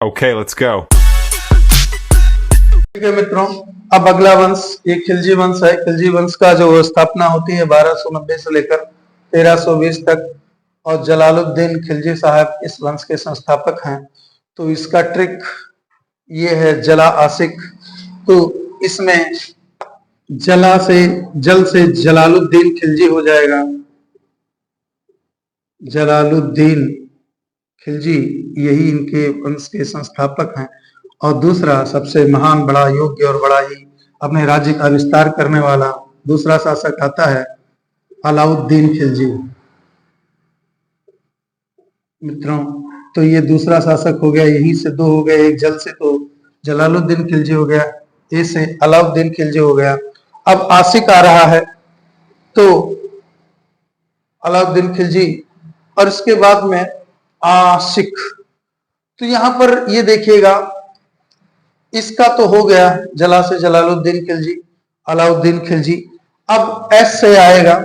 Okay, let's go. ठीक है मित्रों, अब अगला वंश ये खिलजी वंश है। खिलजी वंश का जो स्थापना होती है 1290 से लेकर 1320 तक, और जलालुद्दीन खिलजी साहब इस वंश के संस्थापक हैं। तो इसका ट्रिक ये है जला आशिक। तो इसमें जल से जलालुद्दीन खिलजी हो जाएगा। जलालुद्दीन खिलजी यही इनके वंश के संस्थापक हैं। और दूसरा सबसे महान, बड़ा योग्य और बड़ा ही अपने राज्य का विस्तार करने वाला दूसरा शासक आता है अलाउद्दीन खिलजी। मित्रों, तो ये दूसरा शासक हो गया, यही से दो हो गए, एक जल से तो जलालुद्दीन खिलजी हो गया, ए से अलाउद्दीन खिलजी हो गया। अब आशिक आ रहा है, तो अलाउद्दीन खिलजी और इसके बाद में आशिक। तो यहां पर ये देखिएगा, इसका तो हो गया जला से जलालुद्दीन खिलजी, अलाउद्दीन खिलजी। अब एस से आएगा,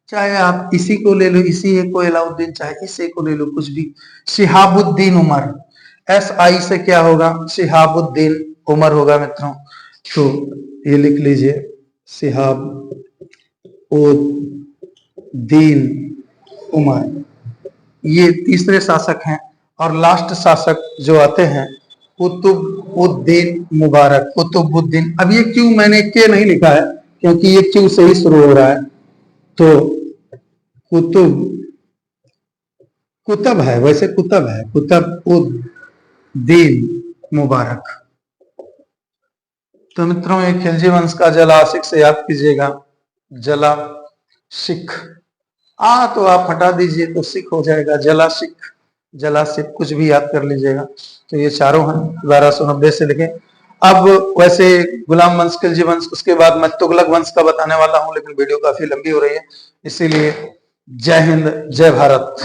चाहे आप इसी को ले लो, इसी एक को अलाउद्दीन, चाहे इसी को ले लो, कुछ भी। शिहाबुद्दीन उमर, एस आई से क्या होगा? शिहाबुद्दीन उमर होगा मित्रों। तो ये लिख लीजिए, शिहाबुद्दीन उमर। ये तीसरे शासक हैं। और लास्ट शासक जो आते हैं कुतुबुद्दीन मुबारक, कुतुबुद्दीन। अब ये क्यों मैंने के नहीं लिखा है, क्योंकि ये क्यों से ही शुरू हो रहा है। तो कुतुब है, वैसे कुतुब है, कुतुबुद्दीन मुबारक। तो मित्रों, ये खिलजी वंश का जला सिख से याद कीजिएगा, जला सिख। तो आप हटा दीजिए तो सिख हो जाएगा, जला सिख, जला सिख, कुछ भी याद कर लीजिएगा। तो ये चारों हैं 1290 से लेके। अब वैसे गुलाम वंश, खिलजी वंश, उसके बाद मैं तुगलक वंश का बताने वाला हूं, लेकिन वीडियो काफी लंबी हो रही है, इसीलिए जय हिंद, जय भारत।